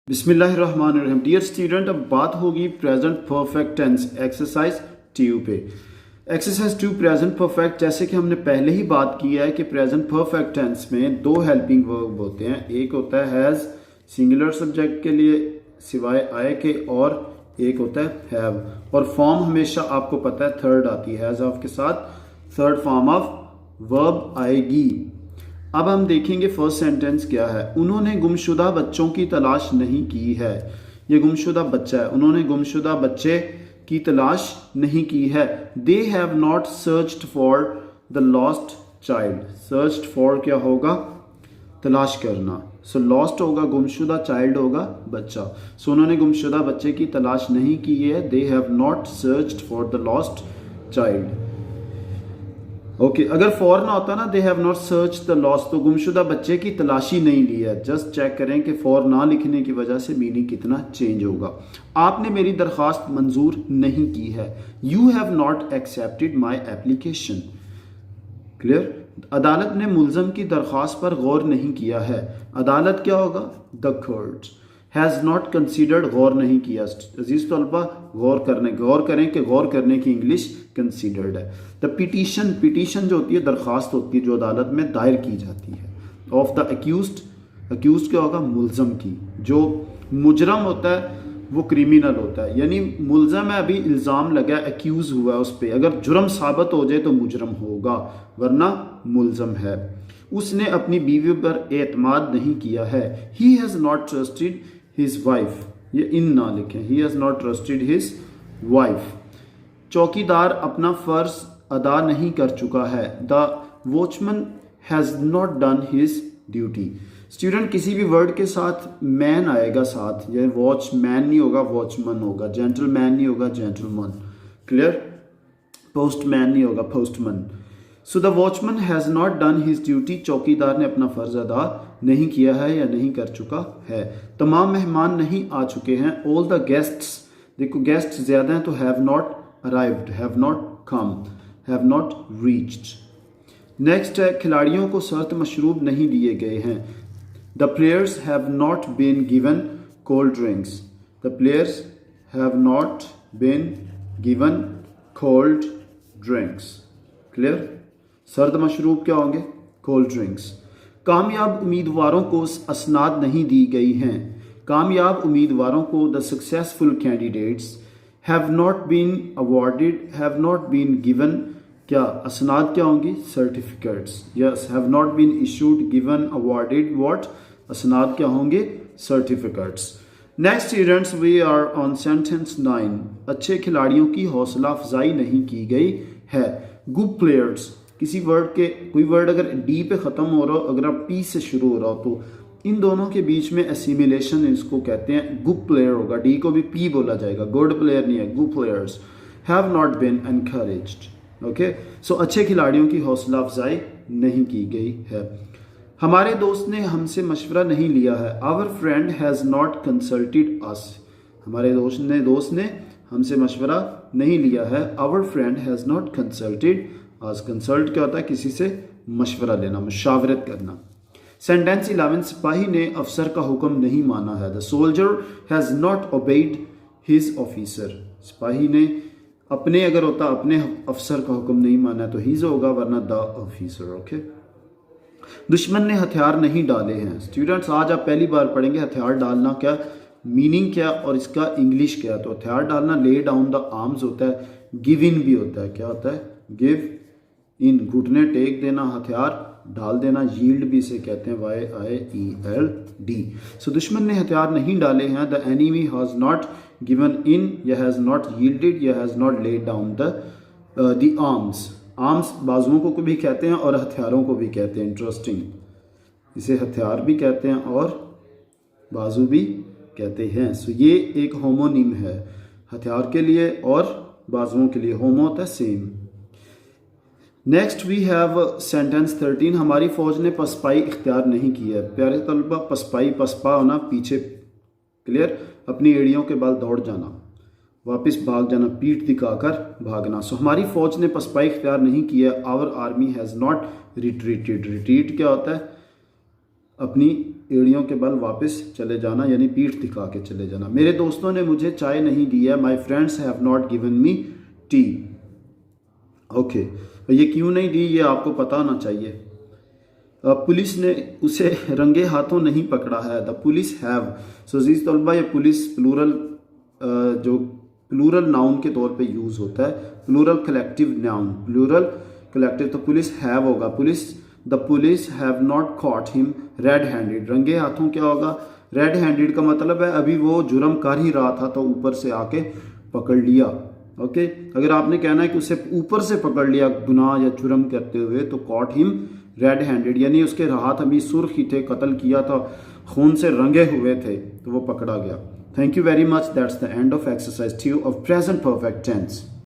बिस्मिल्लाहिर्रहमानिर्रहीम। Dear student, अब बात होगी प्रेजेंट परफेक्ट टेंस एक्सरसाइज 2 पे। एक्सरसाइज 2 प्रेजेंट परफेक्ट, जैसे कि हमने पहले ही बात की है कि प्रेजेंट परफेक्ट टेंस में दो हेल्पिंग वर्ब होते हैं। एक होता है हैज़ सिंगुलर सब्जेक्ट के लिए सिवाय आए के, और एक होता है हैव। और फॉर्म हमेशा आपको पता है थर्ड आती है, हैज़ ऑफ के साथ थर्ड फॉर्म ऑफ वर्ब आएगी। अब हम देखेंगे फर्स्ट सेंटेंस क्या है। उन्होंने गुमशुदा बच्चों की तलाश नहीं की है। ये गुमशुदा बच्चा है, उन्होंने गुमशुदा बच्चे की तलाश नहीं की है। They have not searched for the lost child. Searched for क्या होगा? तलाश करना। सो लॉस्ट होगा गुमशुदा, चाइल्ड होगा बच्चा। सो उन्होंने गुमशुदा बच्चे की तलाश नहीं की है। They have not searched for the lost child. Okay, अगर फॉर ना होता ना they have not search the lost, तो गुमशुदा बच्चे की तलाशी नहीं ली है। जस्ट चेक करें कि फॉर ना लिखने की वजह से मीनिंग कितना चेंज होगा। आपने मेरी दरख्वास्त मंजूर नहीं की है। You have not accepted my application. Clear? अदालत ने मुलजम की दरख्वास्त पर गौर नहीं किया है। अदालत क्या होगा? The court. Has not considered, गौर नहीं किया। अजीज तलबा, गौर करें कि गौर करने की इंग्लिश कंसिडर्ड है। द पिटीशन, पिटीशन जो होती है दरख्वास्त होती है जो अदालत में दायर की जाती है। ऑफ द अक्यूज्ड, अक्यूज्ड क्या होगा? मुलजम की। जो मुजरम होता है वो क्रिमिनल होता है, यानी मुलजम है, अभी इल्ज़ाम लगा है, अक्यूज हुआ है उस पर। अगर जुर्म साबित हो जाए तो मुजरम होगा, वरना मुलजम है। उसने अपनी बीवी पर एतमाद नहीं किया है। He has not trusted his wife. ये इन ना लिखें, he has not trusted his wife. चौकीदार अपना फर्ज अदा नहीं कर चुका है। The watchman has not done his duty. Student, किसी भी वर्ड के साथ मैन आएगा साथ, ये वॉचमैन नहीं होगा, वॉचमैन होगा। जेंटलमैन नहीं होगा, जेंटलमैन। क्लियर? पोस्टमैन नहीं होगा, postman. So the watchman has not done his duty. चौकीदार ने अपना फर्ज अदा नहीं किया है या नहीं कर चुका है। तमाम मेहमान नहीं आ चुके हैं। ऑल द गेस्ट्स, देखो गेस्ट ज्यादा हैं तो have not arrived, have not come, have not reached. Next है खिलाड़ियों को सर्द मशरूब नहीं दिए गए हैं। The players have not been given cold drinks. The players have not been given cold drinks. Clear? सर्द मशरूब क्या होंगे? Cold drinks. कामयाब उम्मीदवारों को असनाद नहीं दी गई हैं। कामयाब उम्मीदवारों को the successful candidates have not been awarded, have not been given क्या? असनाद क्या होंगी? Certificates. Yes, have not been issued, given, awarded, what? असनाद क्या होंगे? Certificates. Next students, we are on sentence 9। अच्छे खिलाड़ियों की हौसला अफजाई नहीं की गई है। गुड प्लेयर्स, किसी वर्ड के कोई वर्ड अगर डी पे ख़त्म हो रहा हो, अगर आप पी से शुरू हो रहा हो, तो इन दोनों के बीच में एसिमिलेशन इसको कहते हैं। गुड प्लेयर होगा, डी को भी पी बोला जाएगा, गुड प्लेयर नहीं है। Good players have not been encouraged. Okay, so अच्छे खिलाड़ियों की हौसला अफजाई नहीं की गई है। हमारे दोस्त ने हमसे मशवरा नहीं लिया है। Our friend has not consulted us. हमारे दोस्त ने हमसे मशवरा नहीं लिया है। Our friend has not consulted us. Consult क्या होता है? किसी से मशवरा लेना, मुशावरत करना। सेंटेंस 11, सिपाही ने अफसर का हुक्म नहीं माना है। The soldier has not obeyed his officer. सिपाही ने अपने, अगर होता अपने अफसर का हुक्म नहीं माना है तो हिज होगा, वरना द ऑफिसर। ओके। दुश्मन ने हथियार नहीं डाले हैं। स्टूडेंट्स, आज आप पहली बार पढ़ेंगे हथियार डालना क्या, मीनिंग क्या और इसका इंग्लिश क्या। तो हथियार डालना ले डाउन द आर्म्स होता है, गिव इन भी होता है। क्या होता है? Give in. घुटने टेक देना, हथियार डाल देना, यील्ड भी इसे कहते हैं, YIELD। सो दुश्मन ने हथियार नहीं डाले हैं। The enemy has not given in, या हैज़ नॉट यील्डेड, या has not laid down the arms. Arms बाजुओं को भी कहते हैं और हथियारों को भी कहते हैं। इंटरेस्टिंग, इसे हथियार भी कहते हैं और बाजू भी कहते हैं। सो ये एक होमोनिम है, हथियार के लिए और बाजुओं के लिए। होमो होता है same. Next we have sentence 13। हमारी फौज ने पसपाई इख्तियार नहीं की है। प्यारे तलबा, पसपाई, पसपा होना पीछे। क्लियर? अपनी एड़ियों के बल दौड़ जाना, वापस भाग जाना, पीठ दिखाकर भागना। सो हमारी फौज ने पसपाई इख्तियार नहीं की है। Our army has not retreated. Retreat क्या होता है? अपनी एड़ियों के बल वापस चले जाना, यानी पीठ दिखा के चले जाना। मेरे दोस्तों ने मुझे चाय नहीं दी है, my friends have not given me T. Okay, ये क्यों नहीं दी ये आपको पता होना चाहिए। पुलिस ने उसे रंगे हाथों नहीं पकड़ा है, द पुलिस हैव। सो अजीज तलबा, ये पुलिस प्लूरल जो प्लूरल नाउन के तौर पे यूज़ होता है, plural collective noun, plural collective, तो पुलिस हैव होगा, the police have not caught him red handed. रंगे हाथों क्या होगा, रेड हैंडेड का मतलब है अभी वो जुर्म कर ही रहा था तो ऊपर से आके पकड़ लिया। ओके, अगर आपने कहना है कि उसे ऊपर से पकड़ लिया गुनाह या जुर्म करते हुए, तो कॉट हिम रेड हैंडेड, यानी उसके हाथ अभी सुर्ख ही थे, कत्ल किया था, खून से रंगे हुए थे, तो वो पकड़ा गया। Thank you very much, that's the end of exercise 2 of present perfect tense.